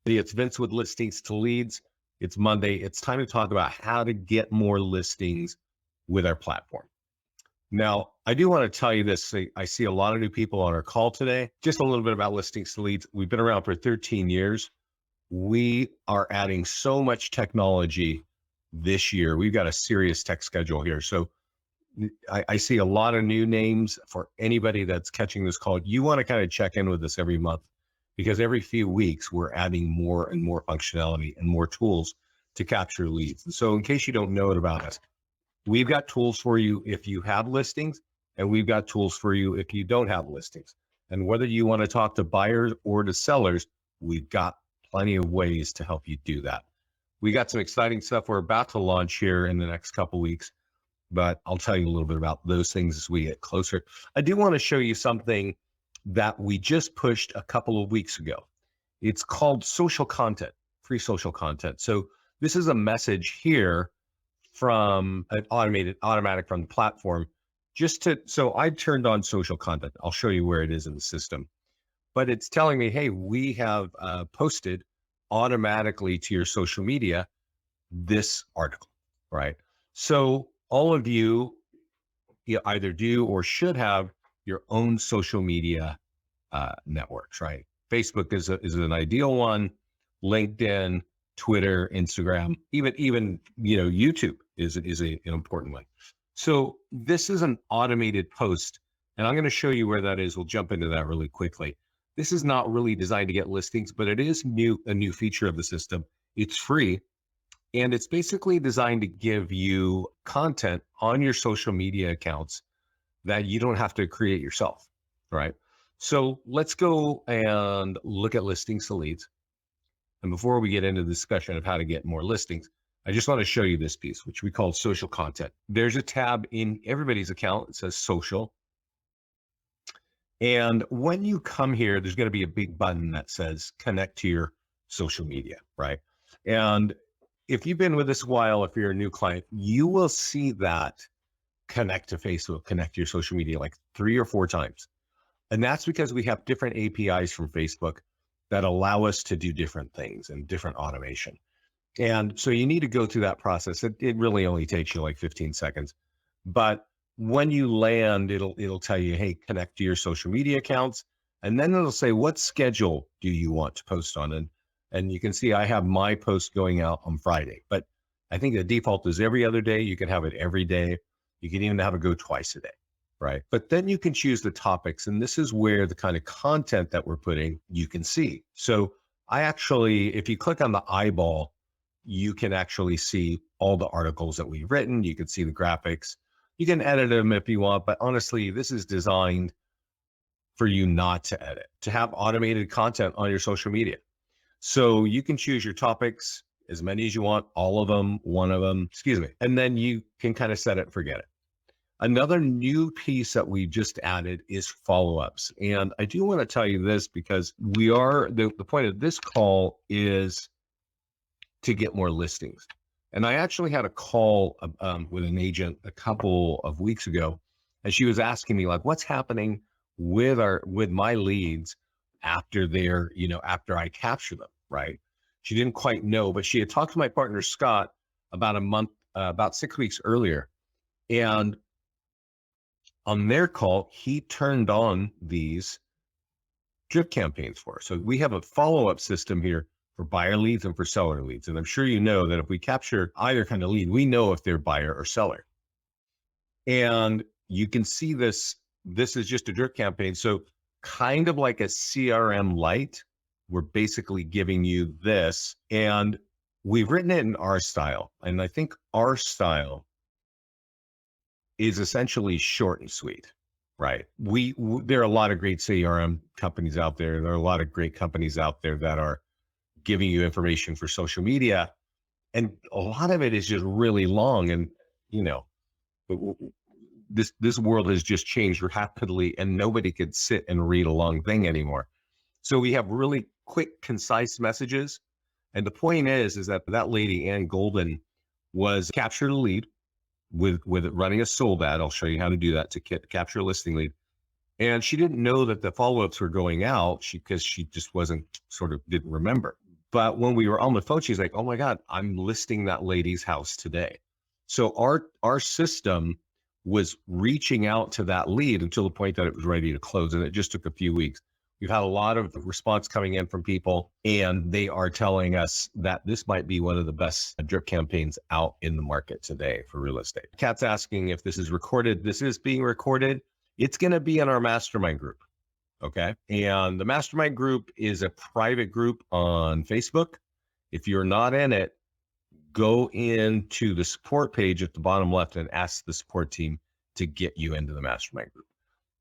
It's Vince with Listings to Leads. It's Monday. It's time to talk about how to get more listings with our platform. Now, I do want to tell you this. I see a lot of new people on our call today. Just a little bit about Listings to Leads. We've been around for 13 years. We are adding so much technology this year. We've got a serious tech schedule here. So I see a lot of new names. For anybody that's catching this call, you want to kind of check in with us every month, because every few weeks we're adding more and more functionality and more tools to capture leads. And so in case you don't know it about us, we've got tools for you if you have listings, and we've got tools for you if you don't have listings. And whether you want to talk to buyers or to sellers, we've got plenty of ways to help you do that. We got some exciting stuff we're about to launch here in the next couple of weeks, but I'll tell you a little bit about those things as we get closer. I do want to show you something that we just pushed a couple of weeks ago. It's called social content, free social content. So this is a message here from an automatic from the platform. So I turned on social content. I'll show you where it is in the system, but it's telling me, hey, we have posted automatically to your social media this article, right? So all of you either do or should have your own social media networks, right? Facebook is an ideal one. LinkedIn, Twitter, Instagram, even YouTube is an important one. So this is an automated post, and I'm going to show you where that is. We'll jump into that really quickly. This is not really designed to get listings, but it is a new feature of the system. It's free, and it's basically designed to give you content on your social media accounts that you don't have to create yourself, right? So let's go and look at Listings to Leads. And before we get into the discussion of how to get more listings, I just want to show you this piece, which we call social content. There's a tab in everybody's account. It says social. And when you come here, there's going to be a big button that says connect to your social media, right? And if you've been with us a while, if you're a new client, you will see that connect to Facebook, connect to your social media like 3 or 4 times. And that's because we have different APIs from Facebook that allow us to do different things and different automation. And so you need to go through that process. It really only takes you like 15 seconds. But when you land, it'll tell you, hey, connect to your social media accounts. And then it'll say, what schedule do you want to post on? And you can see I have my post going out on Friday, but I think the default is every other day. You can have it every day. You can even have it go twice a day, right? But then you can choose the topics. And this is where the kind of content that we're putting, you can see. So if you click on the eyeball, you can actually see all the articles that we've written. You can see the graphics. You can edit them if you want, but honestly, this is designed for you not to edit, to have automated content on your social media. So you can choose your topics, as many as you want, all of them, one of them, and then you can kind of set it and forget it. Another new piece that we just added is follow-ups. And I do want to tell you this because the point of this call is to get more listings. And I actually had a call with an agent a couple of weeks ago, and she was asking me like, what's happening with my leads after after I capture them, right? She didn't quite know, but she had talked to my partner, Scott, about 6 weeks earlier. And on their call, he turned on these drip campaigns for us. So we have a follow-up system here for buyer leads and for seller leads. And I'm sure you know that if we capture either kind of lead, we know if they're buyer or seller. And you can see this is just a drip campaign. So kind of like a CRM Lite, we're basically giving you this, and we've written it in our style. And I think our style is essentially short and sweet, right? There are a lot of great CRM companies out there. There are a lot of great companies out there that are giving you information for social media. And a lot of it is just really long. And, this world has just changed rapidly, and nobody could sit and read a long thing anymore. So we have really quick, concise messages. And the point is that lady, Ann Golden, was captured a lead with it running a sold ad. I'll show you how to do that to capture a listing lead. And she didn't know that the follow-ups were going out because she just didn't remember. But when we were on the phone, she's like, oh my God, I'm listing that lady's house today. So our system was reaching out to that lead until the point that it was ready to close. And it just took a few weeks. We've had a lot of response coming in from people, and they are telling us that this might be one of the best drip campaigns out in the market today for real estate. Kat's asking if this is recorded. This is being recorded. It's going to be in our mastermind group. Okay. And the mastermind group is a private group on Facebook. If you're not in it, go into the support page at the bottom left and ask the support team to get you into the mastermind group.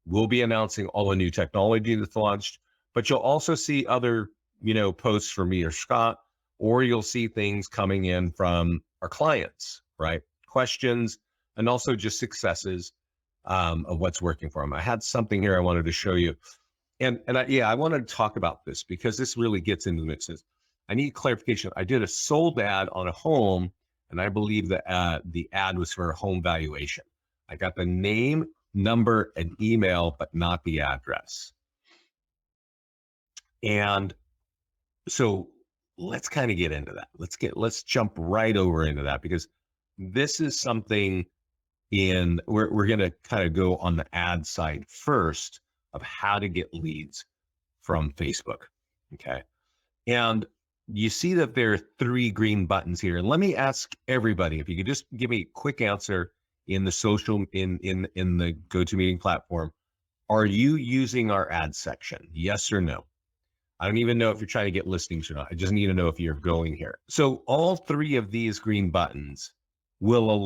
We'll be announcing all the new technology that's launched, but you'll also see other, posts from me or Scott, or you'll see things coming in from our clients, right? Questions, and also just successes of what's working for them. I had something here I wanted to show you. And I wanted to talk about this because this really gets into the mix. I need clarification. I did a sold ad on a home, and I believe that the ad was for a home valuation. I got the name, number, and email, but not the address. And so let's kind of get into that. Let's jump right over into that, because this is something we're going to kind of go on the ad side first of how to get leads from Facebook. Okay. And you see that there are 3 green buttons here. And let me ask everybody, if you could just give me a quick answer in the social, in the GoToMeeting platform. Are you using our ad section? Yes or no? I don't even know if you're trying to get listings or not. I just need to know if you're going here. So all 3 of these green buttons will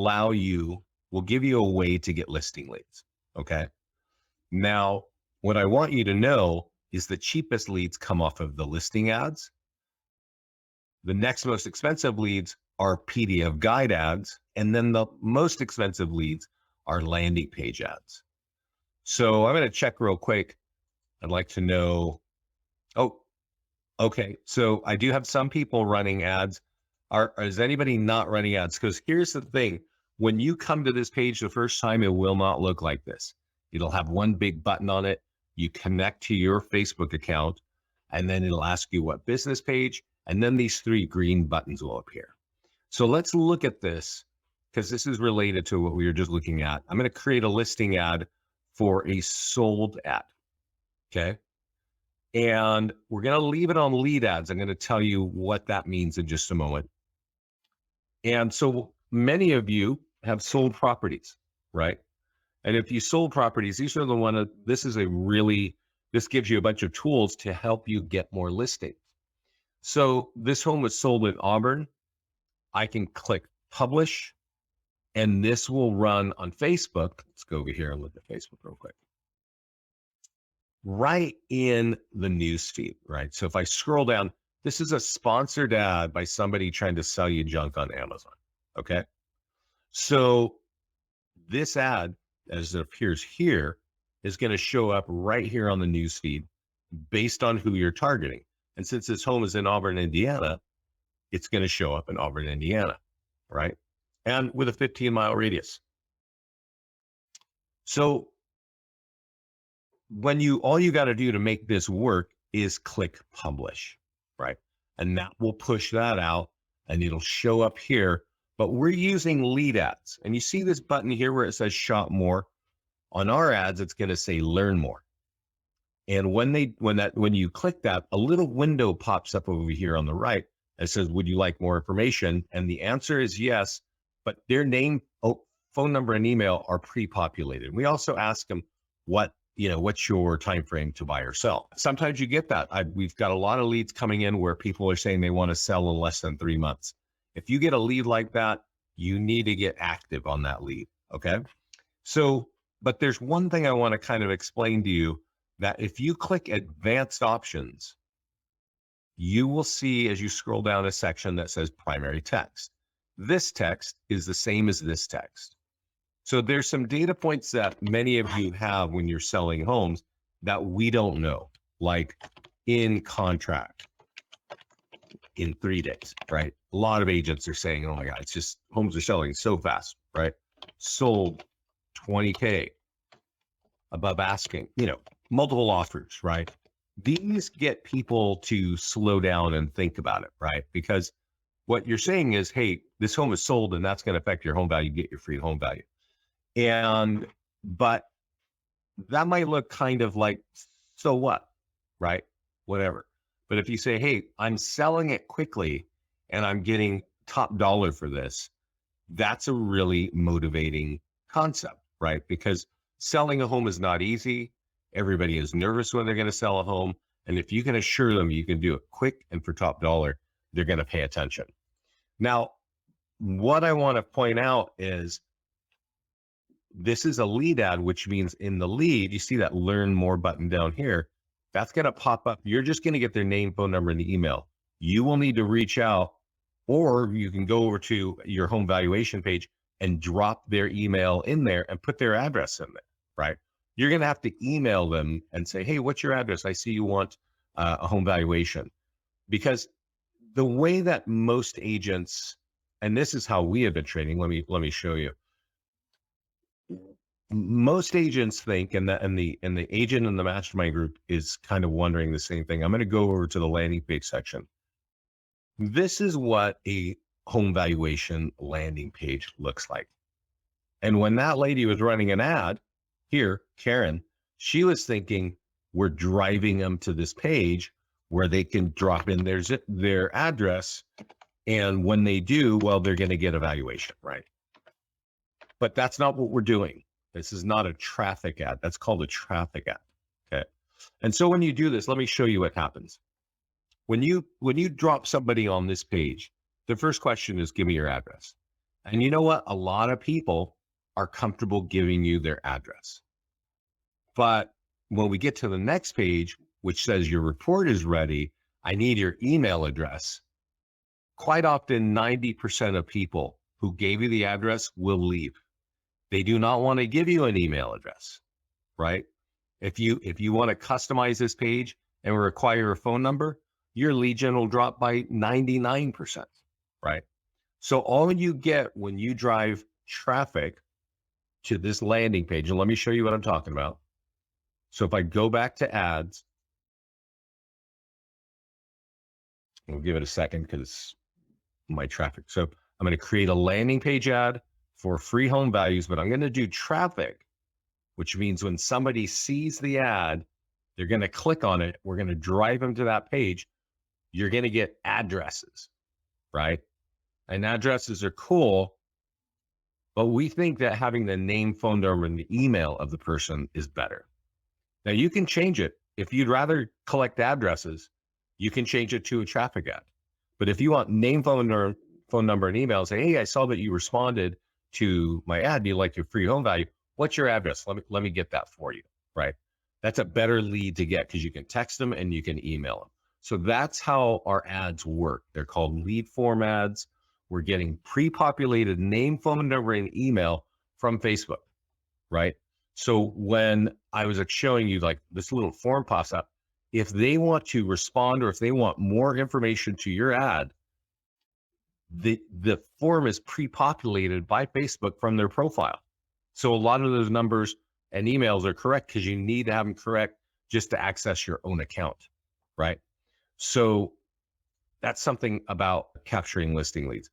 give you a way to get listing leads. Okay. Now, what I want you to know is the cheapest leads come off of the listing ads. The next most expensive leads are PDF guide ads. And then the most expensive leads are landing page ads. So I'm going to check real quick. I'd like to know, oh, okay. So I do have some people running ads. Is anybody not running ads? Because here's the thing. When you come to this page the first time, it will not look like this. It'll have one big button on it. You connect to your Facebook account, and then it'll ask you what business page, and then these 3 green buttons will appear. So let's look at this, because this is related to what we were just looking at. I'm going to create a listing ad for a sold ad. Okay. And we're going to leave it on lead ads. I'm going to tell you what that means in just a moment. And so many of you have sold properties, right? And if you sold properties, these are the one. This gives you a bunch of tools to help you get more listings. So this home was sold in Auburn. I can click publish, and this will run on Facebook. Let's go over here and look at Facebook real quick. Right in the news feed, right? So if I scroll down, this is a sponsored ad by somebody trying to sell you junk on Amazon. Okay. So this ad, as it appears here, is going to show up right here on the news feed based on who you're targeting. And since this home is in Auburn, Indiana, it's going to show up in Auburn, Indiana, right? And with a 15-mile radius. So all you got to do to make this work is click publish, right? And that will push that out, and it'll show up here. But we're using lead ads. And you see this button here where it says shop more. On our ads, it's going to say learn more. And when you click that, a little window pops up over here on the right that says, would you like more information? And the answer is yes, but their name, phone number, and email are pre-populated. We also ask them what's your time frame to buy or sell. Sometimes you get that. We've got a lot of leads coming in where people are saying they want to sell in less than 3 months. If you get a lead like that, you need to get active on that lead. Okay. So, but there's one thing I want to kind of explain to you, that if you click advanced options, you will see as you scroll down a section that says primary text. This text is the same as this text. So there's some data points that many of you have when you're selling homes that we don't know, like in contract in 3 days, right? A lot of agents are saying, oh my God, it's just homes are selling so fast, right? Sold 20K above asking, multiple offers, right? These get people to slow down and think about it, right? Because what you're saying is, hey, this home is sold and that's going to affect your home value, get your free home value. But that might look kind of like, so what, right? Whatever. But if you say, hey, I'm selling it quickly and I'm getting top dollar for this, that's a really motivating concept, right? Because selling a home is not easy. Everybody is nervous when they're going to sell a home. And if you can assure them you can do it quick and for top dollar, they're going to pay attention. Now, what I want to point out is this is a lead ad, which means in the lead, you see that learn more button down here. That's going to pop up. You're just going to get their name, phone number, and the email. You will need to reach out, or you can go over to your home valuation page and drop their email in there and put their address in there, right? You're going to have to email them and say, hey, what's your address? I see you want a home valuation. Because the way that most agents, and this is how we have been trading, let me show you. Most agents think, and the agent in the mastermind group is kind of wondering the same thing. I'm going to go over to the landing page section. This is what a home valuation landing page looks like. And when that lady was running an ad here, Karen, she was thinking we're driving them to this page where they can drop in their address. And when they do, well, they're going to get a valuation, right? But that's not what we're doing. This is not a traffic ad. That's called a traffic ad. Okay. And so when you do this, let me show you what happens. When you drop somebody on this page, the first question is, give me your address. And you know what? A lot of people are comfortable giving you their address. But when we get to the next page, which says your report is ready, I need your email address. Quite often, 90% of people who gave you the address will leave. They do not want to give you an email address, right? If you want to customize this page and require a phone number, your lead gen will drop by 99%, right? So all you get when you drive traffic to this landing page, and let me show you what I'm talking about. So if I go back to ads, we'll give it a second because my traffic. So I'm going to create a landing page ad for free home values, but I'm going to do traffic, which means when somebody sees the ad, they're going to click on it. We're going to drive them to that page. You're going to get addresses, right? And addresses are cool, but we think that having the name, phone number, and the email of the person is better. Now you can change it. If you'd rather collect addresses, you can change it to a traffic ad. But if you want name, phone number, and email, say, hey, I saw that you responded to my ad. Do you like your free home value? What's your address? Let me get that for you, right? That's a better lead to get because you can text them and you can email them. So that's how our ads work. They're called lead form ads. We're getting pre-populated name, phone number, and email from Facebook, right? So when I was showing you like this little form pops up, if they want to respond or if they want more information to your ad, the form is pre-populated by Facebook from their profile. So a lot of those numbers and emails are correct because you need to have them correct just to access your own account, right? So that's something about capturing listing leads.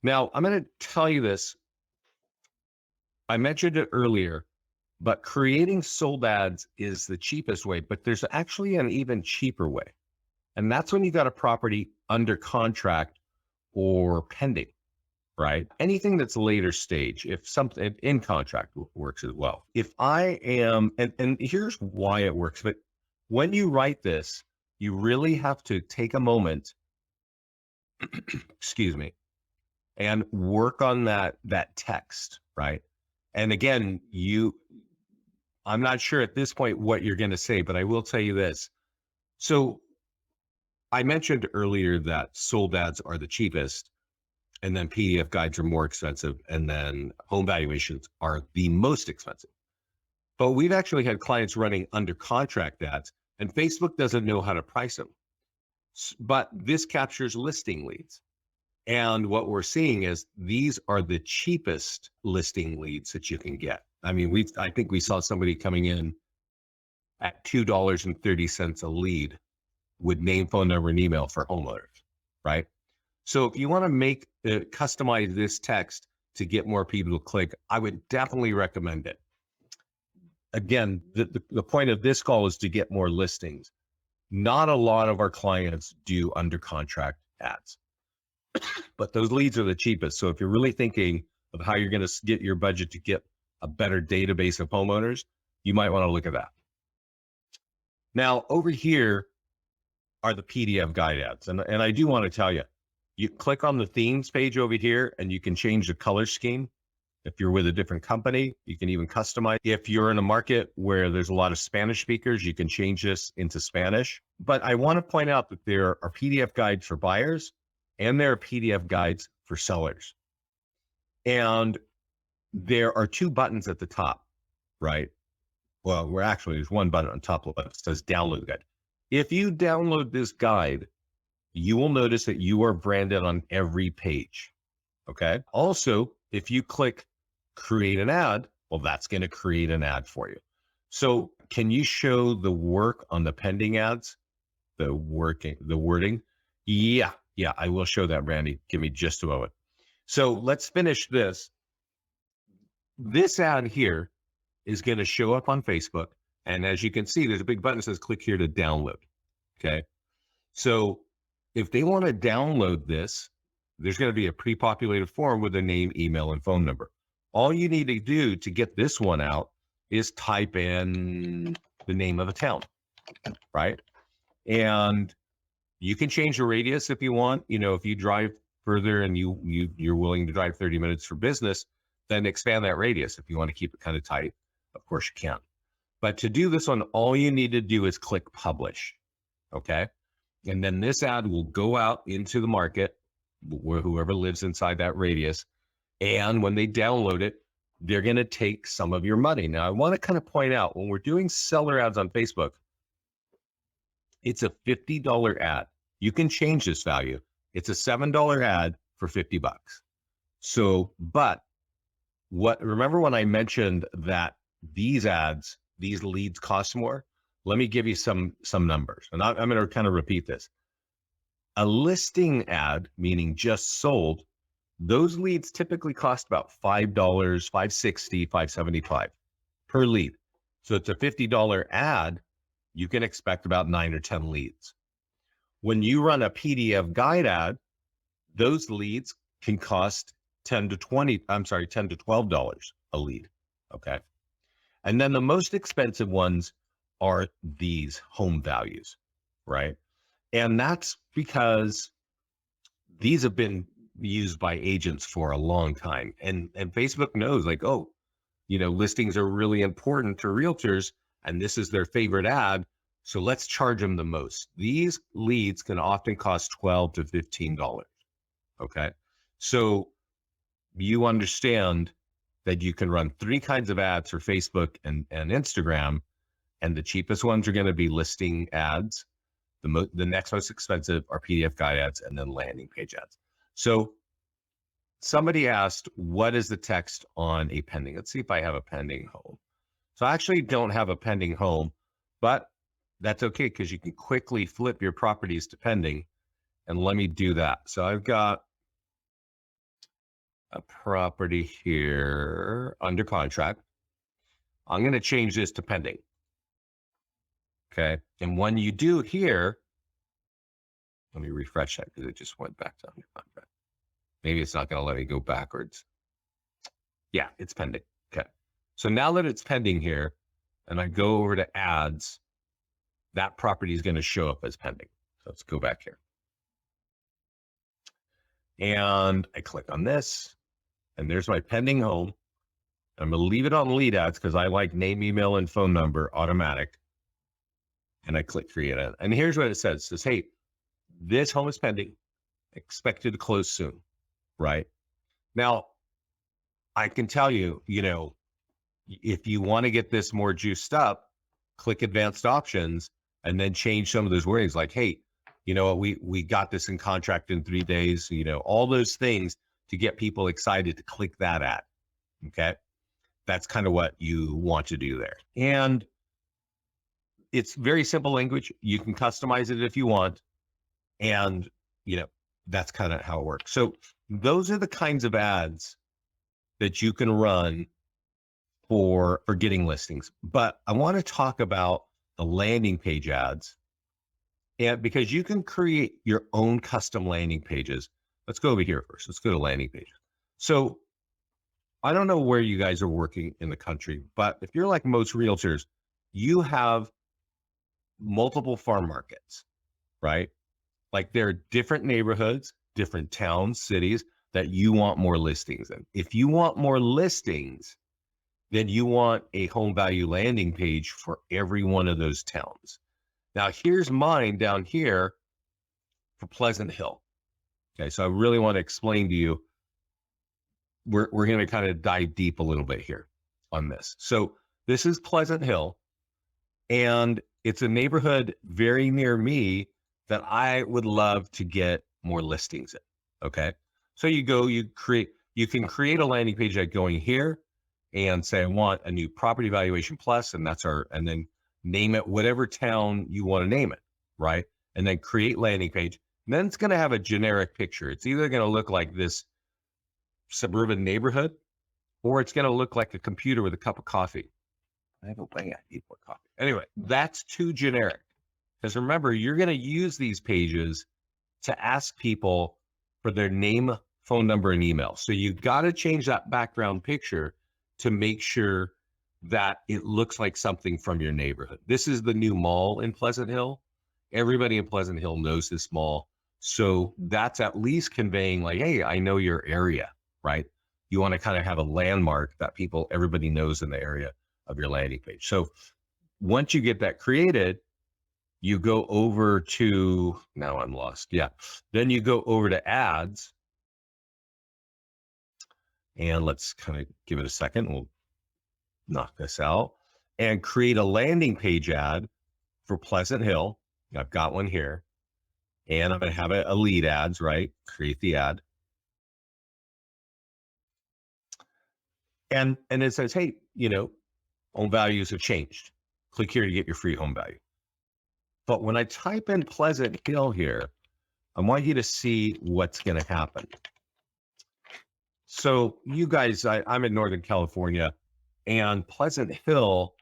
Now, I'm going to tell you this. I mentioned it earlier, but creating sold ads is the cheapest way, but there's actually an even cheaper way. And that's when you got a property under contract or pending, right? Anything that's later stage, if something in contract works as well. If I am, and here's why it works, but when you write this, you really have to take a moment, excuse me, and work on that text, right? And again, I'm not sure at this point what you're going to say, but I will tell you this. So I mentioned earlier that sold ads are the cheapest, and then PDF guides are more expensive, and then home valuations are the most expensive. But we've actually had clients running under contract ads, and Facebook doesn't know how to price them. But this captures listing leads. And what we're seeing is these are the cheapest listing leads that you can get. I mean, I think we saw somebody coming in at $2.30 a lead with name, phone number, and email for homeowners, right? So if you want to customize this text to get more people to click, I would definitely recommend it. Again, the point of this call is to get more listings. Not a lot of our clients do under contract ads, but those leads are the cheapest. So if you're really thinking of how you're going to get your budget to get a better database of homeowners, you might want to look at that. Now, over here are the PDF guide ads. And I do want to tell you, you click on the themes page over here and you can change the color scheme. If you're with a different company, you can even customize. If you're in a market where there's a lot of Spanish speakers, you can change this into Spanish. But I want to point out that there are PDF guides for buyers and there are PDF guides for sellers. And there are two buttons at the top, right? Well, there's one button on top of it that says download guide. If you download this guide, you will notice that you are branded on every page, okay? Also, if you click create an ad, well, that's going to create an ad for you. So can you show the work on the pending ads? The wording? Yeah, I will show that, Randy. Give me just a moment. So let's finish this. This ad here is going to show up on Facebook. And as you can see, there's a big button that says click here to download. Okay. So if they want to download this, there's going to be a pre-populated form with a name, email, and phone number. All you need to do to get this one out is type in the name of the town, right? And you can change the radius if you want. You know, if you drive further and you're willing to drive 30 minutes for business, then expand that radius. If you want to keep it kind of tight, of course you can. But to do this one, all you need to do is click publish, okay? And then this ad will go out into the market where whoever lives inside that radius. And when they download it, they're going to take some of your money. Now, I want to kind of point out when we're doing seller ads on Facebook, it's a $50 ad. You can change this value. It's a $7 ad for $50. So, but remember when I mentioned that these ads, these leads cost more? Let me give you some numbers. And I'm going to kind of repeat this. A listing ad, meaning just sold, those leads typically cost about $5, $5.60, $5.75 per lead. So it's a $50 ad, you can expect about 9 or 10 leads. When you run a PDF guide ad, those leads can cost $10 to $12 a lead, okay? And then the most expensive ones are these home values, right? And that's because these have been used by agents for a long time. And Facebook knows, like, oh, you know, listings are really important to realtors and this is their favorite ad. So let's charge them the most. These leads can often cost $12 to $15. Okay. So you understand that you can run 3 kinds of ads for Facebook and Instagram, and the cheapest ones are going to be listing ads. The next most expensive are PDF guide ads and then landing page ads. So somebody asked, what is the text on a pending? Let's see if I have a pending home. So I actually don't have a pending home, but that's okay because you can quickly flip your properties to pending. And let me do that. So I've got a property here under contract. I'm going to change this to pending. Okay. And when you do here, let me refresh that because it just went back to under contract. Maybe it's not going to let me go backwards. Yeah, it's pending. Okay. So now that it's pending here and I go over to ads, that property is going to show up as pending. So let's go back here. And I click on this and there's my pending home. I'm going to leave it on lead ads because I like name, email, and phone number automatic. And I click create ad. And here's what it says. It says, hey, this home is pending, expected to close soon, right? Now, I can tell you, you know, if you want to get this more juiced up, click advanced options and then change some of those wordings like, hey, you know, we got this in contract in 3 days, you know, all those things to get people excited to click that ad. Okay. That's kind of what you want to do there. And it's very simple language. You can customize it if you want. And, that's kind of how it works. So those are the kinds of ads that you can run for getting listings. But I want to talk about the landing page ads. And because you can create your own custom landing pages. Let's go over here first. Let's go to landing pages. So I don't know where you guys are working in the country, but if you're like most realtors, you have multiple farm markets, right? Like there are different neighborhoods, different towns, cities that you want more listings in. If you want more listings, then you want a home value landing page for every one of those towns. Now, here's mine down here for Pleasant Hill. Okay, so I really want to explain to you, we're going to kind of dive deep a little bit here on this. So this is Pleasant Hill, and it's a neighborhood very near me that I would love to get more listings in. Okay, so you can create a landing page like going here and say, I want a new property valuation plus, and and then name it whatever town you want to name it, right? And then create landing page. And then it's going to have a generic picture. It's either going to look like this suburban neighborhood, or it's going to look like a computer with a cup of coffee. I have a way I need more coffee. Anyway, that's too generic. Because remember, you're going to use these pages to ask people for their name, phone number, and email. So you got to change that background picture to make sure that it looks like something from your neighborhood. This is the new mall in Pleasant Hill. Everybody in Pleasant Hill knows this mall. So that's at least conveying like, hey, I know your area, right? You want to kind of have a landmark that everybody knows in the area of your landing page. So once you get that created, you go over to, now I'm lost. Yeah. Then you go over to ads. And let's kind of give it a second. We'll knock this out and create a landing page ad for Pleasant Hill. I've got one here. And I'm going to have a lead ads, right? Create the ad. And it says, hey, home values have changed. Click here to get your free home value. But when I type in Pleasant Hill here, I want you to see what's going to happen. So you guys, I'm in Northern California, and Pleasant Hill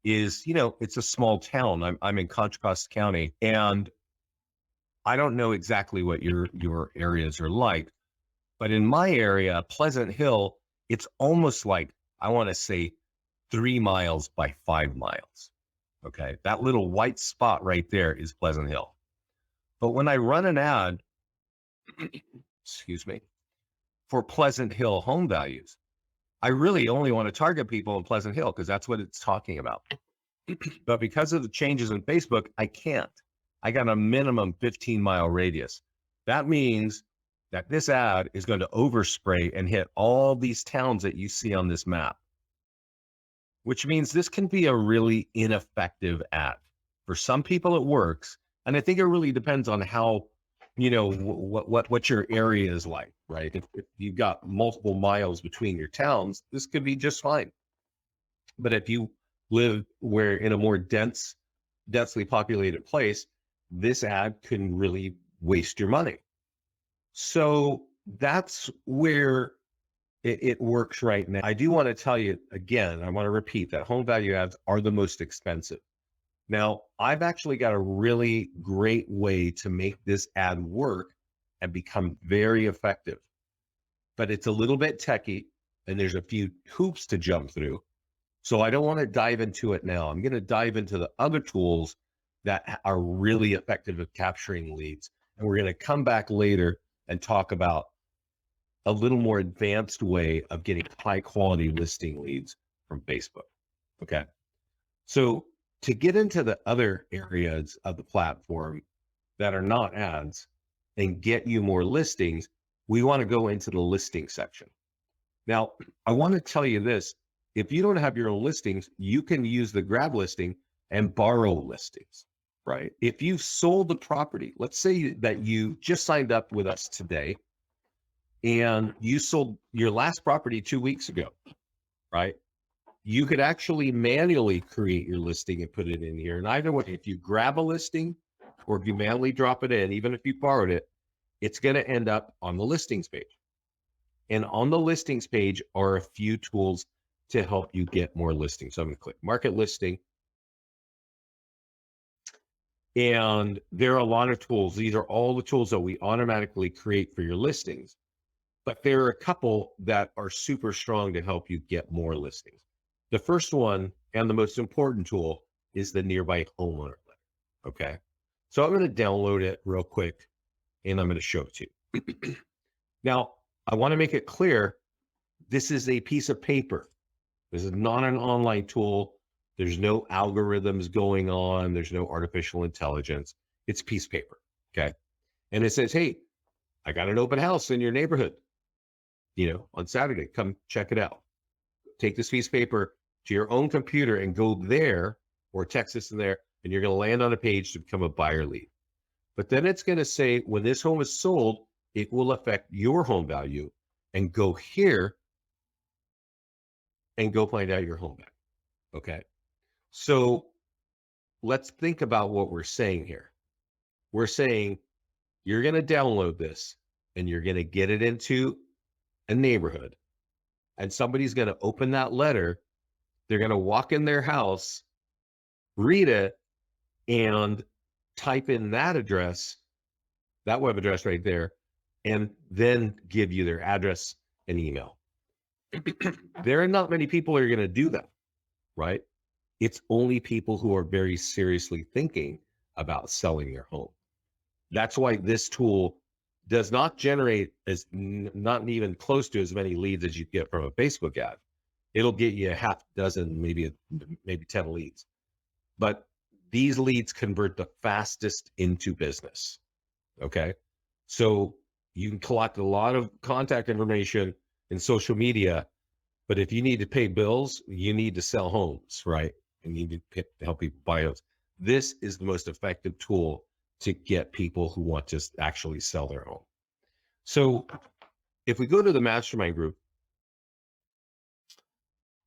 is, it's a small town. I'm in Contra Costa County, and I don't know exactly what your areas are like, but in my area, Pleasant Hill, it's almost like, I want to say 3 miles by 5 miles. Okay. That little white spot right there is Pleasant Hill. But when I run an ad, excuse me, for Pleasant Hill home values, I really only want to target people in Pleasant Hill because that's what it's talking about. But because of the changes in Facebook, I can't. I got a minimum 15-mile radius. That means that this ad is going to overspray and hit all these towns that you see on this map, which means this can be a really ineffective ad. For some people, it works. And I think it really depends on how, what your area is like, right? If you've got multiple miles between your towns, this could be just fine. But if you live in a more densely populated place, this ad can really waste your money. So that's where it works right now. I do want to tell you again, I want to repeat that home value ads are the most expensive. Now, I've actually got a really great way to make this ad work and become very effective, but it's a little bit techy and there's a few hoops to jump through. So I don't want to dive into it now. I'm going to dive into the other tools that are really effective at capturing leads. And we're going to come back later and talk about a little more advanced way of getting high quality listing leads from Facebook. Okay. So to get into the other areas of the platform that are not ads and get you more listings, we want to go into the listing section. Now, I want to tell you this. If you don't have your own listings, you can use the grab listing and borrow listings, right? If you've sold the property, let's say that you just signed up with us today and you sold your last property 2 weeks ago, right? you could actually manually create your listing and put it in here. And either way, if you grab a listing or if you manually drop it in, even if you borrowed it, it's going to end up on the listings page. And on the listings page are a few tools to help you get more listings. So I'm going to click market listing. And there are a lot of tools. These are all the tools that we automatically create for your listings. But there are a couple that are super strong to help you get more listings. The first one and the most important tool is the nearby homeowner letter. Okay. So I'm going to download it real quick and I'm going to show it to you. Now, I want to make it clear, this is a piece of paper. This is not an online tool. There's no algorithms going on. There's no artificial intelligence. It's a piece of paper. Okay. And it says, hey, I got an open house in your neighborhood, on Saturday. Come check it out. Take this piece of paper to your own computer and go there, or text this in there, and you're going to land on a page to become a buyer lead. But then it's going to say, when this home is sold, it will affect your home value, and go here and go find out your home value. Okay. So let's think about what we're saying here. We're saying you're going to download this and you're going to get it into a neighborhood, and somebody's going to open that letter. They're going to walk in their house, read it, and type in that address, that web address right there, and then give you their address and email. There are not many people who are going to do that, right? It's only people who are very seriously thinking about selling their home. That's why this tool does not generate not even close to as many leads as you get from a Facebook ad. It'll get you a half dozen, maybe 10 leads. But these leads convert the fastest into business. Okay. So you can collect a lot of contact information in social media, but if you need to pay bills, you need to sell homes, right? And you need to help people buy homes. This is the most effective tool to get people who want to actually sell their home. So if we go to the mastermind group,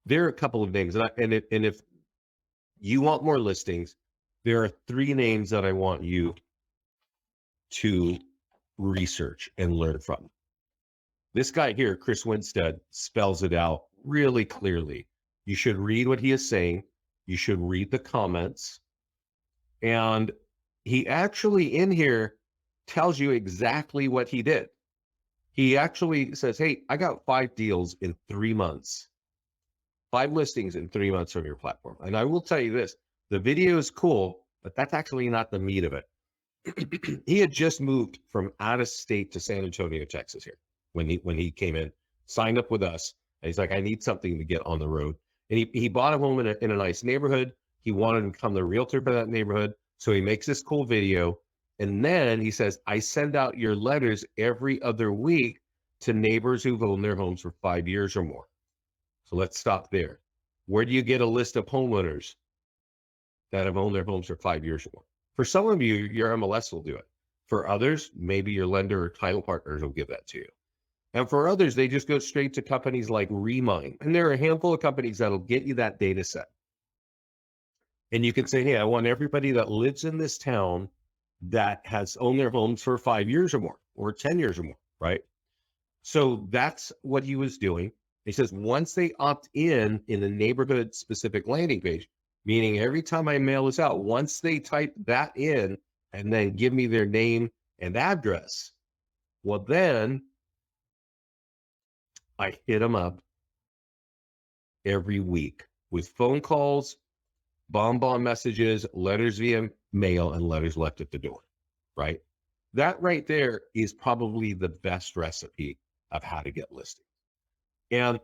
there are a couple of names, and if you want more listings, there are 3 names that I want you to research and learn from. This guy here, Chris Winstead, spells it out really clearly. You should read what he is saying. You should read the comments. And he actually in here tells you exactly what he did. He actually says, hey, I got 5 deals in 3 months. 5 listings in 3 months from your platform. And I will tell you this, the video is cool, but that's actually not the meat of it. He had just moved from out of state to San Antonio, Texas here when he came in, signed up with us. And he's like, I need something to get on the road. And he bought a home in a nice neighborhood. He wanted to become the realtor for that neighborhood. So he makes this cool video. And then he says, I send out your letters every other week to neighbors who've owned their homes for 5 years or more. So let's stop there. Where do you get a list of homeowners that have owned their homes for 5 years or more? For some of you, your MLS will do it. For others, maybe your lender or title partners will give that to you. And for others, they just go straight to companies like Remind. And there are a handful of companies that'll get you that data set. And you can say, hey, I want everybody that lives in this town that has owned their homes for 5 years or more, or 10 years or more, right? So that's what he was doing. He says, once they opt in the neighborhood specific landing page, meaning every time I mail this out, once they type that in and then give me their name and address, well, then I hit them up every week with phone calls, bomb messages, letters via mail, and letters left at the door, right? That right there is probably the best recipe of how to get listings. And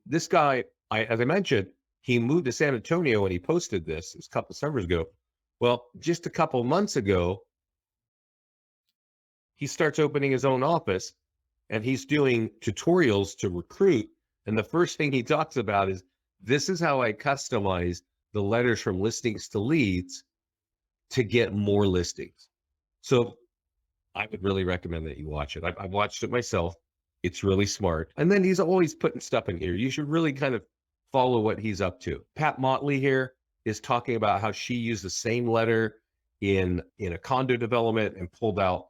this guy, as I mentioned, he moved to San Antonio when he posted this a couple of summers ago. Well, just a couple of months ago, he starts opening his own office and he's doing tutorials to recruit. And the first thing he talks about is, this is how I customize the letters from listings to leads to get more listings. So I would really recommend that you watch it. I've watched it myself. It's really smart. And then he's always putting stuff in here. You should really kind of follow what he's up to. Pat Motley here is talking about how she used the same letter in a condo development and pulled out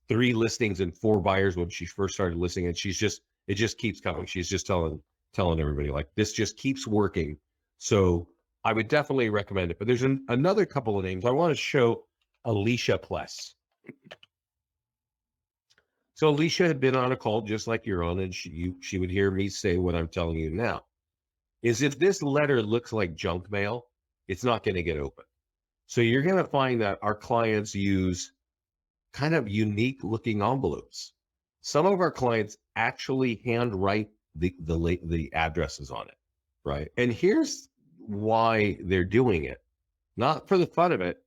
3 listings and 4 buyers when she first started listing, and it just keeps coming. She's just telling everybody, like, this just keeps working. So I would definitely recommend it. But there's another couple of names I want to show. Alicia Pless. So Alicia had been on a call just like you're on, and she would hear me say what I'm telling you now. Is if this letter looks like junk mail, it's not going to get open. So you're going to find that our clients use kind of unique looking envelopes. Some of our clients actually handwrite the addresses on it, right? And here's why they're doing it. Not for the fun of it,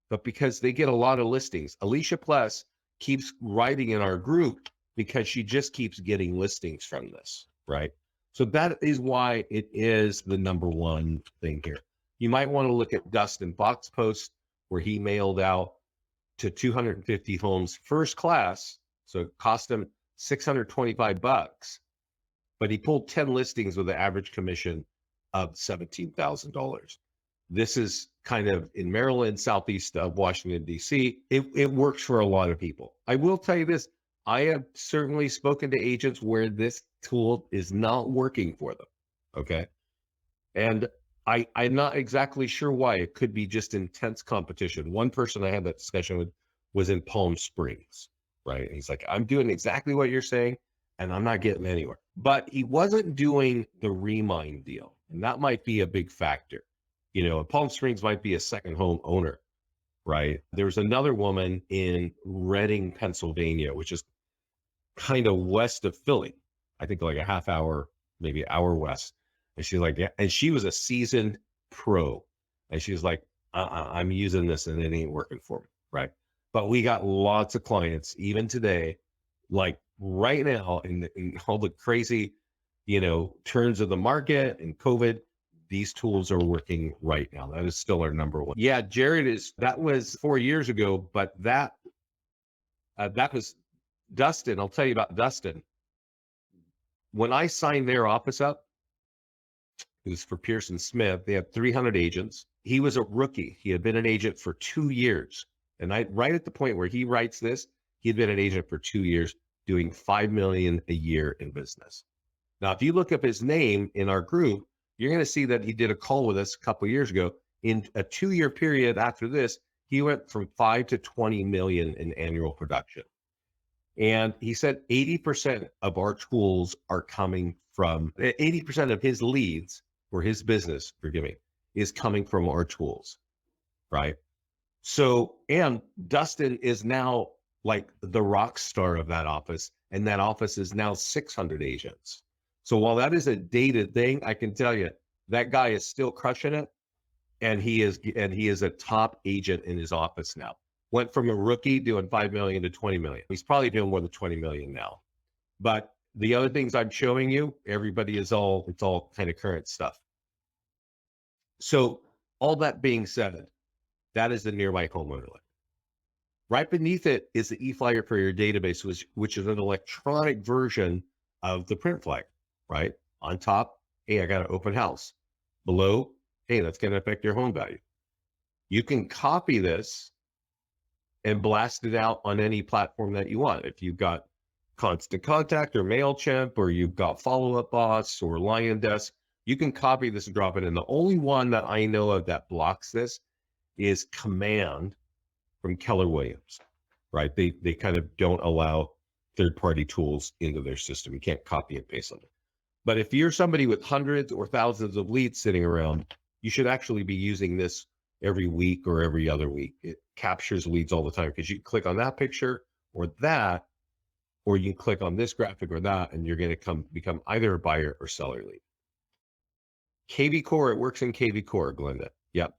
but because they get a lot of listings. Alicia Pless keeps writing in our group because she just keeps getting listings from this, right? So that is why it is the number one thing here. You might want to look at Dustin Fox post where he mailed out to 250 homes first class. So it cost him $625, but he pulled 10 listings with an average commission of $17,000. This is kind of in Maryland, southeast of Washington, D.C. It works for a lot of people. I will tell you this. I have certainly spoken to agents where this tool is not working for them. Okay. And I'm not exactly sure why. It could be just intense competition. One person I had that discussion with was in Palm Springs, right? And he's like, I'm doing exactly what you're saying, and I'm not getting anywhere. But he wasn't doing the Remind deal. And that might be a big factor. You know, Palm Springs might be a second home owner, right? There's another woman in Reading, Pennsylvania, which is kind of west of Philly. I think like a half hour, maybe an hour west. And she's like, yeah. And she was a seasoned pro. And she's like, I'm using this and it ain't working for me, right? But we got lots of clients, even today, like right now in all the crazy, turns of the market and COVID, these tools are working right now. That is still our number one. Yeah, Jared that was 4 years ago, but that was Dustin. I'll tell you about Dustin. When I signed their office up, it was for Pearson Smith. They had 300 agents. He was a rookie. He had been an agent for 2 years. And right at the point where he writes this, he had been an agent for 2 years doing $5 million a year in business. Now, if you look up his name in our group, you're going to see that he did a call with us a couple of years ago. In a 2-year period after this, he went from 5 to 20 million in annual production. And he said 80% of our tools are coming from 80% of his leads for his business, forgive me, is coming from our tools, right? So, and Dustin is now like the rock star of that office, and that office is now 600 agents. So while that is a dated thing, I can tell you that guy is still crushing it, and he is a top agent in his office now. Went from a rookie doing 5 million to 20 million. He's probably doing more than 20 million now. But the other things I'm showing you, it's all kind of current stuff. So all that being said, that is the Nearby Homeowner List. Right beneath it is the e-flyer for your database, which is an electronic version of the print flyer, right? On top, hey, I got an open house. Below, hey, that's going to affect your home value. You can copy this and blast it out on any platform that you want. If you've got Constant Contact or MailChimp, or you've got Follow Up Boss or LionDesk, you can copy this and drop it in. The only one that I know of that blocks this is Command from Keller Williams, right? They kind of don't allow third-party tools into their system. You can't copy and paste them. But if you're somebody with hundreds or thousands of leads sitting around, you should actually be using this every week or every other week. It captures leads all the time because you click on that picture or that, or you click on this graphic or that, and you're going to become either a buyer or seller lead. KV Core, it works in KV Core, Glenda. Yep.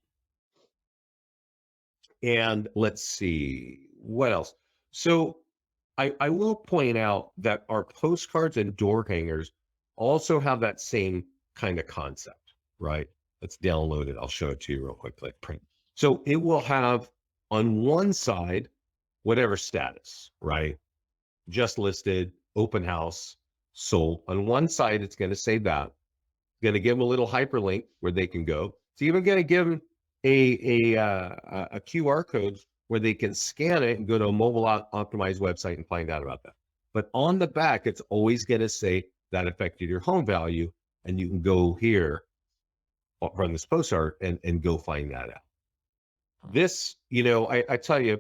And let's see, what else? So I will point out that our postcards and door hangers also have that same kind of concept, right? Let's download it. I'll show it to you real quick. Like print. So it will have on one side, whatever status, right? Just listed, open house, sold. On one side, it's going to say that. going to give them a little hyperlink where they can go. It's even going to give them a QR code where they can scan it and go to a mobile optimized website and find out about that. But on the back, it's always going to say that affected your home value. And you can go here from this postcard and go find that out. This, I tell you,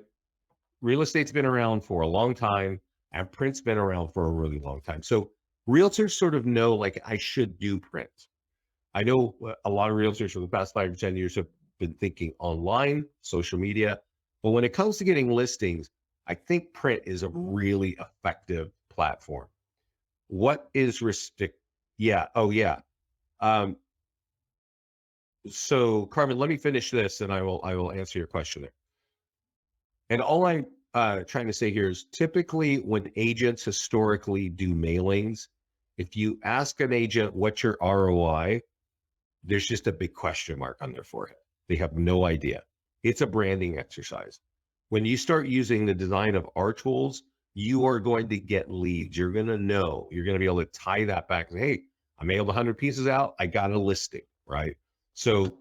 real estate's been around for a long time, and print's been around for a really long time. So realtors sort of know, like, I should do print. I know a lot of realtors for the past 5 or 10 years have been thinking online, social media. But when it comes to getting listings, I think print is a really effective platform. What is restrict? Yeah. Oh, yeah. So Carmen, let me finish this and I will answer your question there. And all I'm trying to say here is typically when agents historically do mailings, if you ask an agent what's your ROI, there's just a big question mark on their forehead. They have no idea. It's a branding exercise. When you start using the design of our tools, you are going to get leads. You're going to know. You're going to be able to tie that back. And, hey, I mailed 100 pieces out. I got a listing, right? So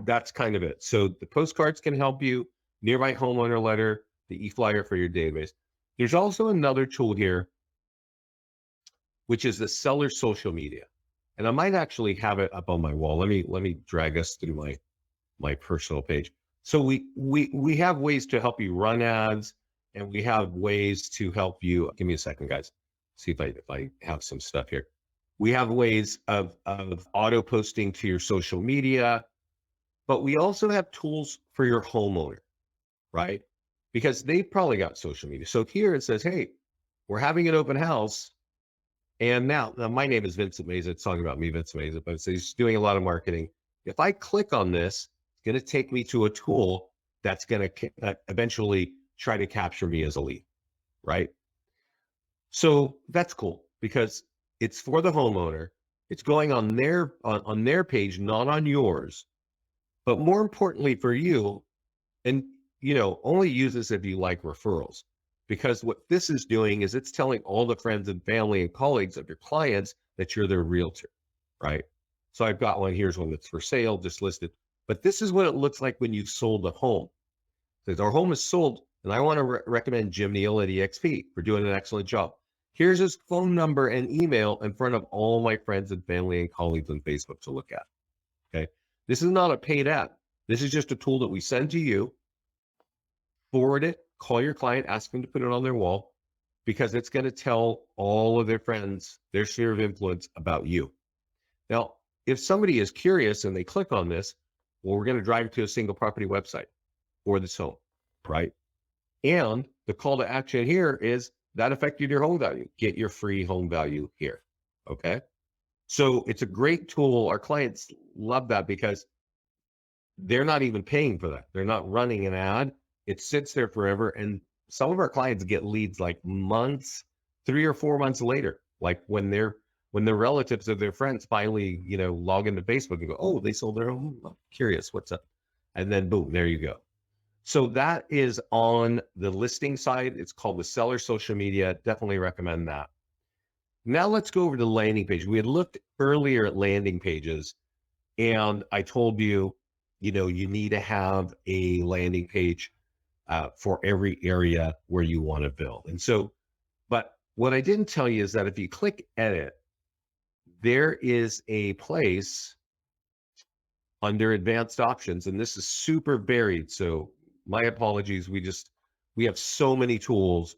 that's kind of it. So the postcards can help you. Nearby homeowner letter, the e-flyer for your database. There's also another tool here, which is the seller social media. And I might actually have it up on my wall. Let me drag us through my personal page. So we have ways to help you run ads, and we have ways to help you. Give me a second, guys. See if I have some stuff here. We have ways of auto posting to your social media, but we also have tools for your homeowner, right? Because they've probably got social media. So here it says, hey, we're having an open house. And now my name is Vincent Meza. It's talking about me, Vincent Meza, but he's doing a lot of marketing. If I click on this, it's going to take me to a tool that's going to eventually try to capture me as a lead, right? So that's cool because it's for the homeowner. It's going on their page, not on yours. But more importantly for you, and only use this if you like referrals. Because what this is doing is it's telling all the friends and family and colleagues of your clients that you're their realtor, right? So I've got one, here's one that's for sale, just listed. But this is what it looks like when you've sold a home. It says, our home is sold, and I want to recommend Jim Neal at EXP for doing an excellent job. Here's his phone number and email in front of all my friends and family and colleagues on Facebook to look at, okay? This is not a paid ad. This is just a tool that we send to you, forward it, call your client, ask them to put it on their wall, because it's going to tell all of their friends, their sphere of influence about you. Now, if somebody is curious and they click on this, well, we're going to drive to a single property website for this home, right? And the call to action here is that affected your home value. Get your free home value here, okay? So it's a great tool. Our clients love that because they're not even paying for that. They're not running an ad. It sits there forever. And some of our clients get leads like months, 3 or 4 months later, like when the relatives of their friends finally, log into Facebook and go, oh, they sold their home. I'm curious, what's up? And then boom, there you go. So that is on the listing side. It's called the seller social media. Definitely recommend that. Now let's go over to the landing page. We had looked earlier at landing pages, and I told you, you need to have a landing page for every area where you want to build. And so, but what I didn't tell you is that if you click edit, there is a place under advanced options, and this is super buried. So my apologies. We have so many tools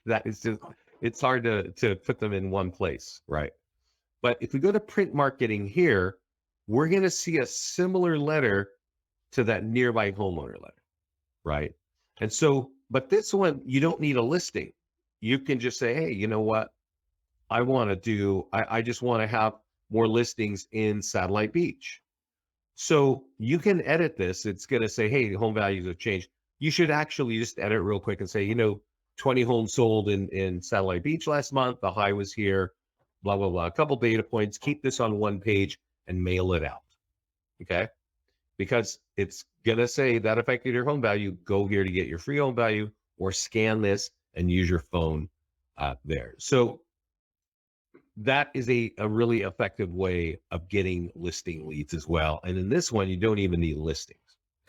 that is just, it's hard to put them in one place, right? But if we go to print marketing here, we're going to see a similar letter to that nearby homeowner letter, right? And so, but this one, you don't need a listing. You can just say, hey, you know what? I just want to have more listings in Satellite Beach. So you can edit this. It's going to say, hey, home values have changed. You should actually just edit real quick and say, 20 homes sold in Satellite Beach last month. The high was here, blah, blah, blah. A couple data points. Keep this on one page and mail it out. Okay. Because it's going to say that affected your home value. Go here to get your free home value, or scan this and use your phone there. So that is a really effective way of getting listing leads as well. And in this one, you don't even need listings.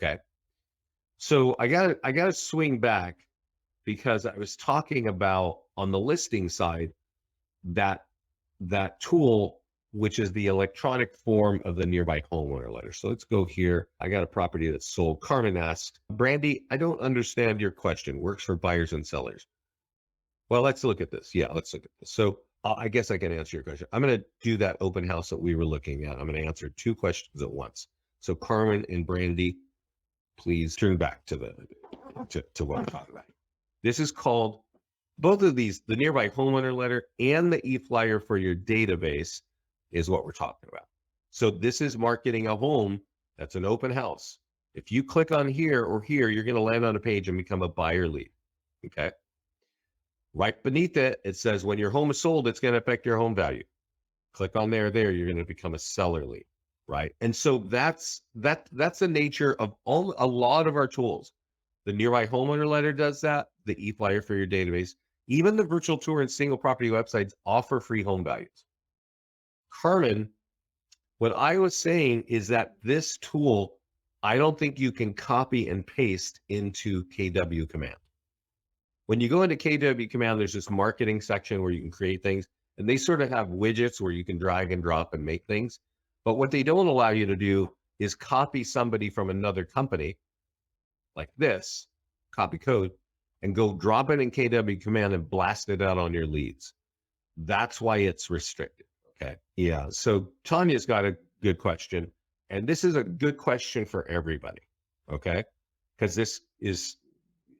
Okay. So I gotta swing back because I was talking about on the listing side that that tool, which is the electronic form of the nearby homeowner letter. So let's go here. I got a property that's sold. Carmen asked, Brandy, I don't understand your question. Works for buyers and sellers. Well, let's look at this. Yeah, let's look at this. So I guess I can answer your question. I'm going to do that open house that we were looking at. I'm going to answer two questions at once. So Carmen and Brandy, please turn back to what I'm talking about. This is called, both of these, the nearby homeowner letter and the e-flyer for your database is what we're talking about. So this is marketing a home that's an open house. If you click on here or here, you're going to land on a page and become a buyer lead. Okay. Right beneath it, it says when your home is sold, it's going to affect your home value. Click on there, you're going to become a seller lead, right? And so that's the nature of a lot of our tools. The nearby homeowner letter does that, the e-flyer for your database, even the virtual tour and single property websites offer free home values. Carmen, what I was saying is that this tool, I don't think you can copy and paste into KW Command. When you go into KW Command, there's this marketing section where you can create things, and they sort of have widgets where you can drag and drop and make things. But what they don't allow you to do is copy somebody from another company like this, copy code, and go drop it in KW Command and blast it out on your leads. That's why it's restricted. Okay. Yeah. So Tanya's got a good question. And this is a good question for everybody. Okay. Because this is,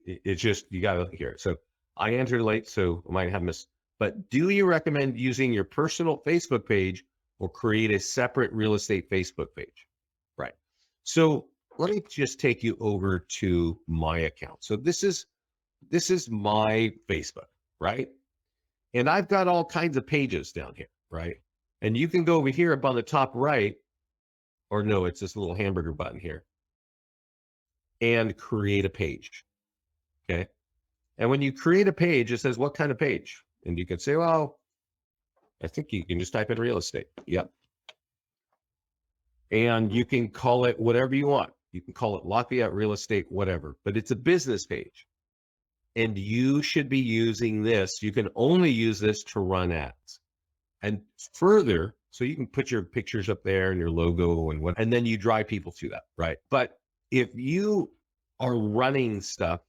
it's just, you got to hear it. So I entered late, so I might have missed. But do you recommend using your personal Facebook page or create a separate real estate Facebook page? Right. So let me just take you over to my account. So this is my Facebook, right? And I've got all kinds of pages down here, right? And you can go over here up on the top right, or no, it's this little hamburger button here, and create a page. Okay. And when you create a page, it says, what kind of page? And you can say, well, I think you can just type in real estate. Yep. And you can call it whatever you want. You can call it Lafayette Real Estate, whatever, but it's a business page. And you should be using this. You can only use this to run ads. And further, so you can put your pictures up there and your logo and then you drive people to that, right? But if you are running stuff,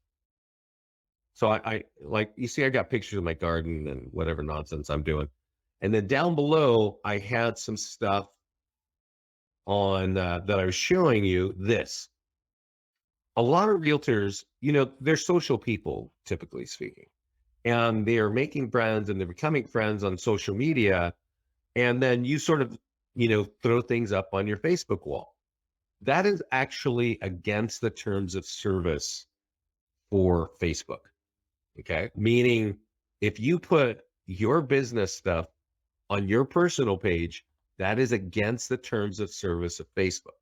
so I like, you see, I got pictures of my garden and whatever nonsense I'm doing. And then down below, I had some stuff on that I was showing you this. A lot of realtors, they're social people, typically speaking, and they're making friends and they're becoming friends on social media. And then you sort of, throw things up on your Facebook wall. That is actually against the terms of service for Facebook. Okay. Meaning if you put your business stuff on your personal page, that is against the terms of service of Facebook.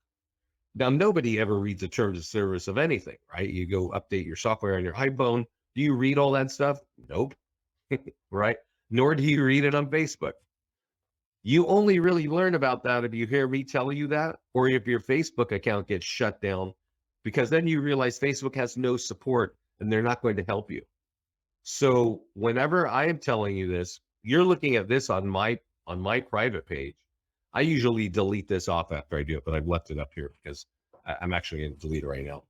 Now, nobody ever reads the terms of service of anything, right? You go update your software on your iPhone. Do you read all that stuff? Nope. Right? Nor do you read it on Facebook. You only really learn about that if you hear me tell you that, or if your Facebook account gets shut down, because then you realize Facebook has no support and they're not going to help you. So whenever I am telling you this, you're looking at this on my private page. I usually delete this off after I do it, but I've left it up here because I'm actually going to delete it right now.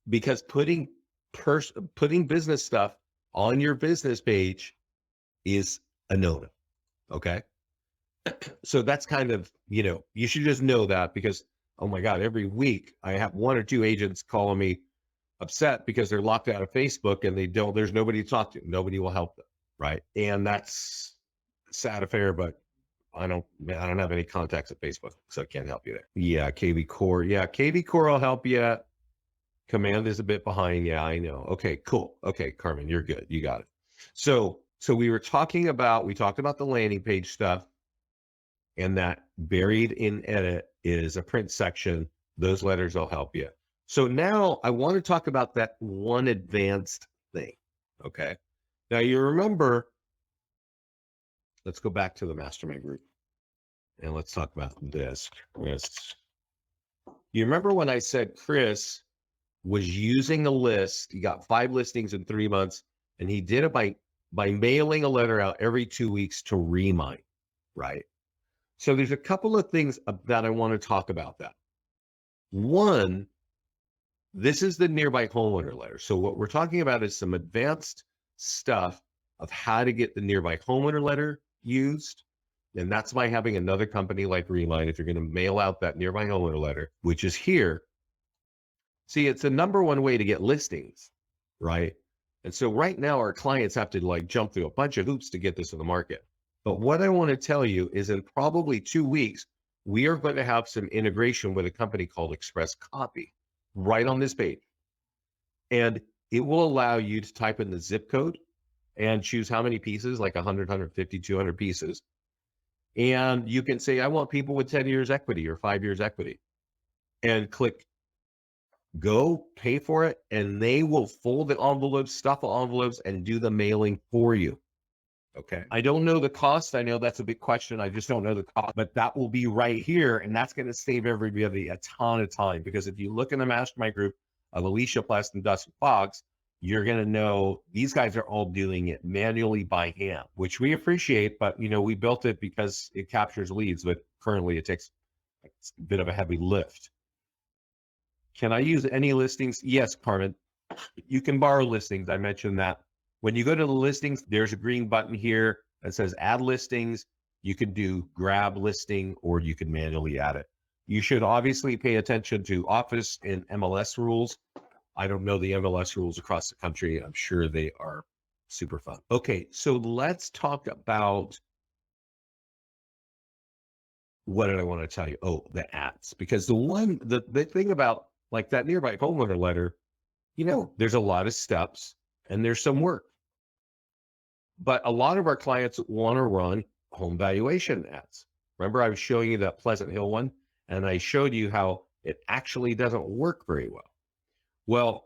Because putting business stuff on your business page is a no-no. Okay. So that's kind of, you should just know that because, oh my God, every week I have one or two agents calling me upset because they're locked out of Facebook and there's nobody to talk to. Nobody will help them. Right. And that's a sad affair, but I don't have any contacts at Facebook, so I can't help you there. Yeah. KV Core. Yeah. KV Core will help you. Command is a bit behind. Yeah, I know. Okay, cool. Okay, Carmen, you're good. You got it. So we talked about the landing page stuff, and that buried in edit is a print section. Those letters will help you. So now I want to talk about that one advanced thing. Okay. Now you remember let's go back to the mastermind group and let's talk about this. Chris, you remember when I said Chris was using a list? He got 5 listings in 3 months, and he did it by mailing a letter out every 2 weeks to remind, right? So there's a couple of things that I want to talk about that. One, this is the nearby homeowner letter. So what we're talking about is some advanced stuff of how to get the nearby homeowner letter used. And that's by having another company like Remind, if you're going to mail out that nearby homeowner letter, which is here. See, it's the number one way to get listings, right? And so right now our clients have to like jump through a bunch of hoops to get this in the market. But what I want to tell you is in probably 2 weeks, we are going to have some integration with a company called Express Copy right on this page. And it will allow you to type in the zip code and choose how many pieces, like 100, 150, 200 pieces. And you can say, I want people with 10 years equity or 5 years equity, and click go, pay for it, and they will fold the envelopes, stuff the envelopes, and do the mailing for you. Okay. I don't know the cost. I know that's a big question. I just don't know the cost, but that will be right here. And that's going to save everybody a ton of time, because if you look in the mastermind group of Alicia Plest and Dustin Fox, you're going to know these guys are all doing it manually by hand, which we appreciate, but we built it because it captures leads, but currently it takes a bit of a heavy lift. Can I use any listings? Yes, Carmen, you can borrow listings. I mentioned that. When you go to the listings, there's a green button here that says add listings. You can do grab listing, or you can manually add it. You should obviously pay attention to office and MLS rules. I don't know the MLS rules across the country. I'm sure they are super fun. Okay, so let's talk about, what did I want to tell you? Oh, the ads. Because the thing about like that nearby homeowner letter, there's a lot of steps and there's some work. But a lot of our clients want to run home valuation ads. Remember, I was showing you that Pleasant Hill one, and I showed you how it actually doesn't work very well. Well,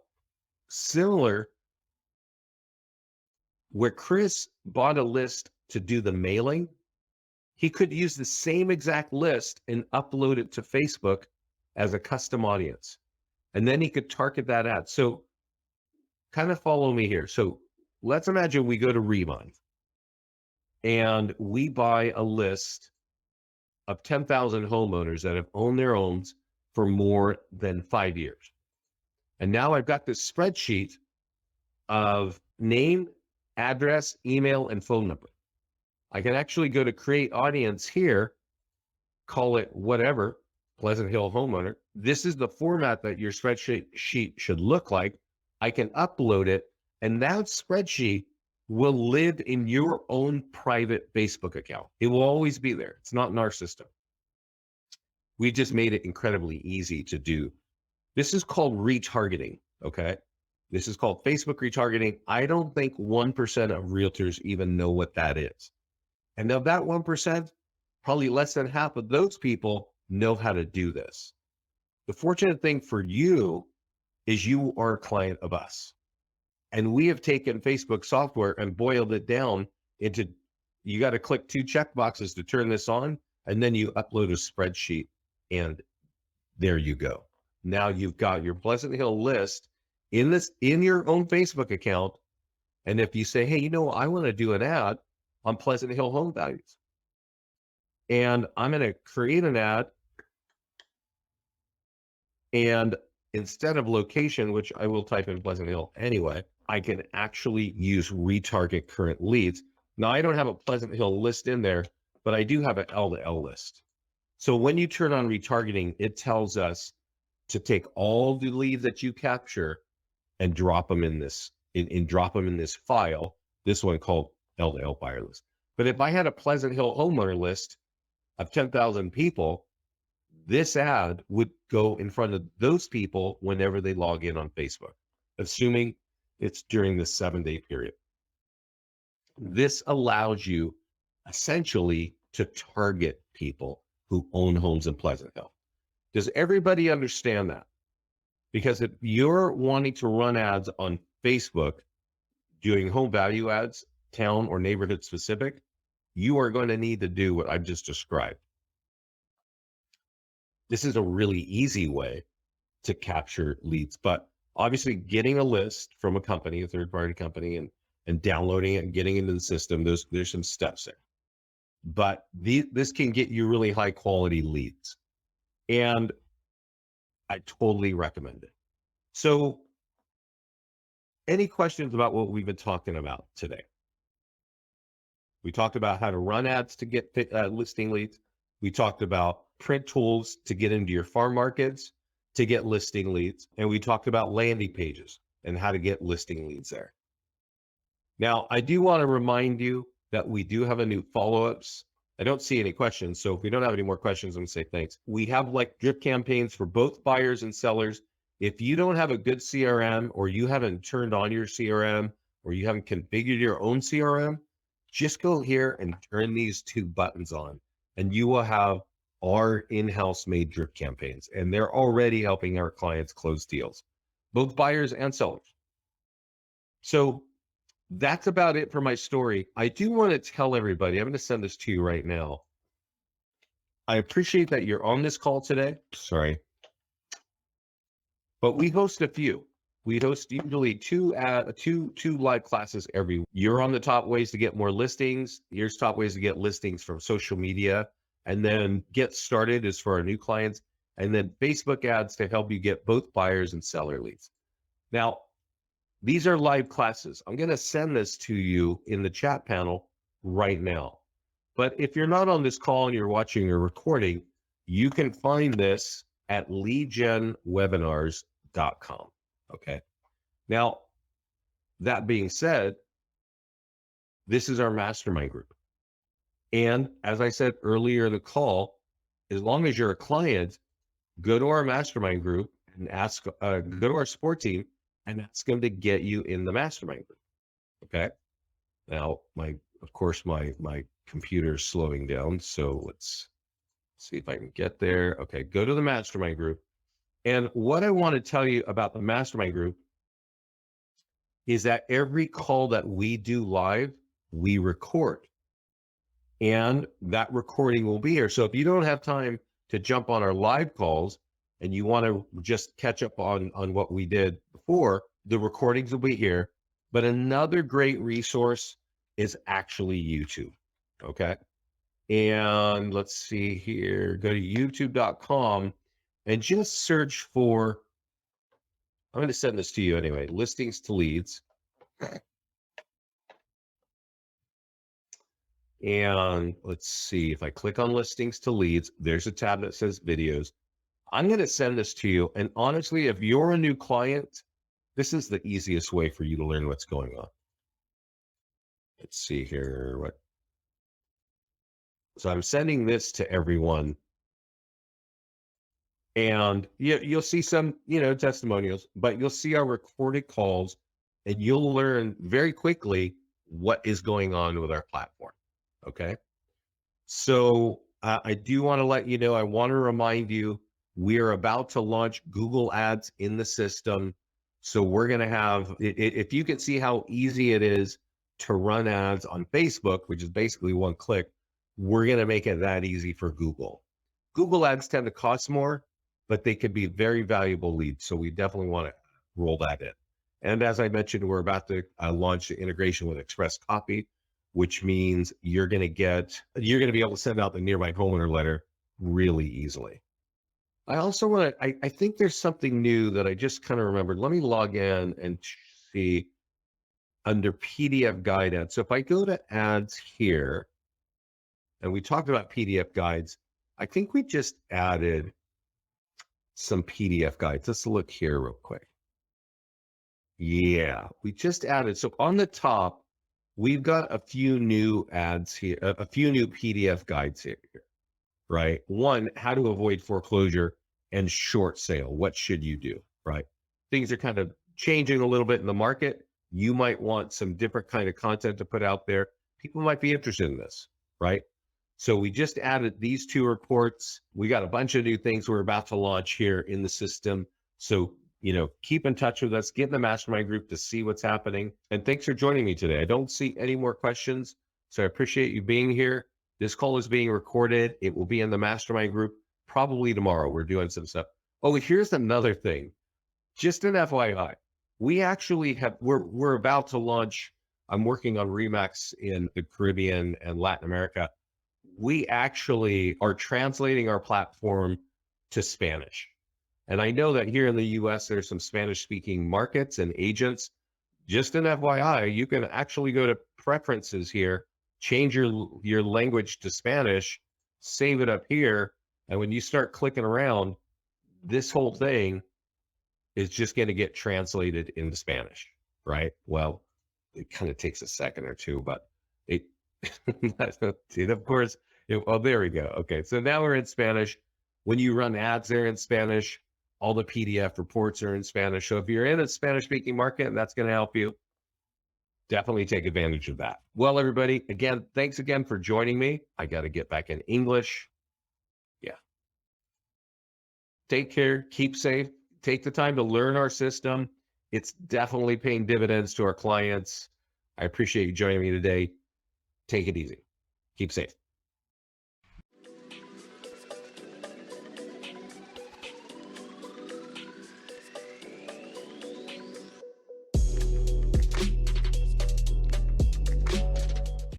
similar, where Chris bought a list to do the mailing, he could use the same exact list and upload it to Facebook as a custom audience. And then he could target that ad. So kind of follow me here. So let's imagine we go to Remind and we buy a list of 10,000 homeowners that have owned their homes for more than 5 years. And now I've got this spreadsheet of name, address, email, and phone number. I can actually go to create audience here, call it whatever, Pleasant Hill homeowner. This is the format that your spreadsheet should look like. I can upload it, and that spreadsheet will live in your own private Facebook account. It will always be there. It's not in our system. We just made it incredibly easy to do. This is called retargeting, okay? This is called Facebook retargeting. I don't think 1% of realtors even know what that is. And of that 1%, probably less than half of those people know how to do this. The fortunate thing for you is you are a client of us. And we have taken Facebook software and boiled it down into, you got to click 2 check boxes to turn this on, and then you upload a spreadsheet, and there you go. Now you've got your Pleasant Hill list in your own Facebook account. And if you say, hey, I want to do an ad on Pleasant Hill home values, and I'm going to create an ad, and instead of location, which I will type in Pleasant Hill anyway, I can actually use retarget current leads. Now, I don't have a Pleasant Hill list in there, but I do have an L2L list. So when you turn on retargeting, it tells us to take all the leads that you capture and drop them in this, drop them in this file, this one called L2L buyer list. But if I had a Pleasant Hill homeowner list of 10,000 people, this ad would go in front of those people whenever they log in on Facebook, assuming it's during the 7-day period. This allows you essentially to target people who own homes in Pleasant Hill. Does everybody understand that? Because if you're wanting to run ads on Facebook, doing home value ads, town or neighborhood specific, you are going to need to do what I've just described. This is a really easy way to capture leads, but obviously getting a list from a company, a third-party company, and downloading it and getting into the system, there's some steps there. But this can get you really high quality leads. And I totally recommend it. So any questions about what we've been talking about today? We talked about how to run ads to get listing leads. We talked about print tools to get into your farm markets to get listing leads. And we talked about landing pages and how to get listing leads there. Now, I do want to remind you that we do have a new follow-ups. I don't see any questions. So if we don't have any more questions, I'm going to say thanks. We have like drip campaigns for both buyers and sellers. If you don't have a good CRM, or you haven't turned on your CRM, or you haven't configured your own CRM, just go here and turn these two buttons on, and you will have our in-house made drip campaigns. And they're already helping our clients close deals, both buyers and sellers. So that's about it for my story. I do want to tell everybody, I'm going to send this to you right now. I appreciate that you're on this call today. Sorry. But we host a few. We host usually two live classes every week. You're on the top ways to get more listings. Here's top ways to get listings from social media. And then Get Started is for our new clients. And then Facebook ads to help you get both buyers and seller leads. Now, these are live classes. I'm going to send this to you in the chat panel right now. But if you're not on this call and you're watching or recording, you can find this at leadgenwebinars.com. Okay. Now, that being said, this is our mastermind group. And as I said earlier in the call, as long as you're a client, go to our mastermind group and ask, go to our support team and ask them to get you in the mastermind group. Okay. Now, of course, my computer is slowing down. So let's see if I can get there. Okay. Go to the mastermind group. And what I want to tell you about the mastermind group is that every call that we do live, we record. And that recording will be here. So if you don't have time to jump on our live calls and you want to just catch up on what we did before, the recordings will be here. But another great resource is actually YouTube. Okay. And let's see here, go to youtube.com and just search for, I'm going to send this to you anyway, listings to leads. And let's see, if I click on listings to leads, there's a tab that says videos. I'm going to send this to you. And honestly, if you're a new client, this is the easiest way for you to learn what's going on. Let's see here. So I'm sending this to everyone. And you'll see some, testimonials, but you'll see our recorded calls and you'll learn very quickly what is going on with our platform. Okay. So I do want to let you know, I want to remind you, we are about to launch Google Ads in the system. So we're going to have, if you can see how easy it is to run ads on Facebook, which is basically one click, we're going to make it that easy for Google. Google Ads tend to cost more, but they can be very valuable leads. So we definitely want to roll that in. And as I mentioned, we're about to launch the integration with Express Copy, which means you're going to be able to send out the nearby homeowner letter really easily. I also want to, I think there's something new that I just kind of remembered. Let me log in and see under PDF guide ads. So if I go to ads here, and we talked about PDF guides, I think we just added some PDF guides. Let's look here real quick. Yeah, we just added. So on the top, we've got a few new ads here, a few new PDF guides here, right? One, how to avoid foreclosure and short sale. What should you do, right? Things are kind of changing a little bit in the market. You might want some different kind of content to put out there. People might be interested in this, right? So we just added these two reports. We got a bunch of new things we're about to launch here in the system. So, keep in touch with us, get in the mastermind group to see what's happening. And thanks for joining me today. I don't see any more questions. So I appreciate you being here. This call is being recorded. It will be in the mastermind group probably tomorrow. We're doing some stuff. Oh, here's another thing. Just an FYI, we actually we're about to launch. I'm working on Remax in the Caribbean and Latin America. We actually are translating our platform to Spanish. And I know that here in the US, there's some Spanish speaking markets and agents. Just an FYI, you can actually go to preferences here, change your language to Spanish, save it up here. And when you start clicking around, this whole thing is just going to get translated into Spanish, right? Well, it kind of takes a second or two, but it, and of course, oh, there we go. Okay, so now we're in Spanish. When you run ads, they're in Spanish. All the PDF reports are in Spanish. So if you're in a Spanish-speaking market and that's going to help you, definitely take advantage of that. Well, everybody, again, thanks again for joining me. I got to get back in English. Yeah. Take care. Keep safe. Take the time to learn our system. It's definitely paying dividends to our clients. I appreciate you joining me today. Take it easy. Keep safe.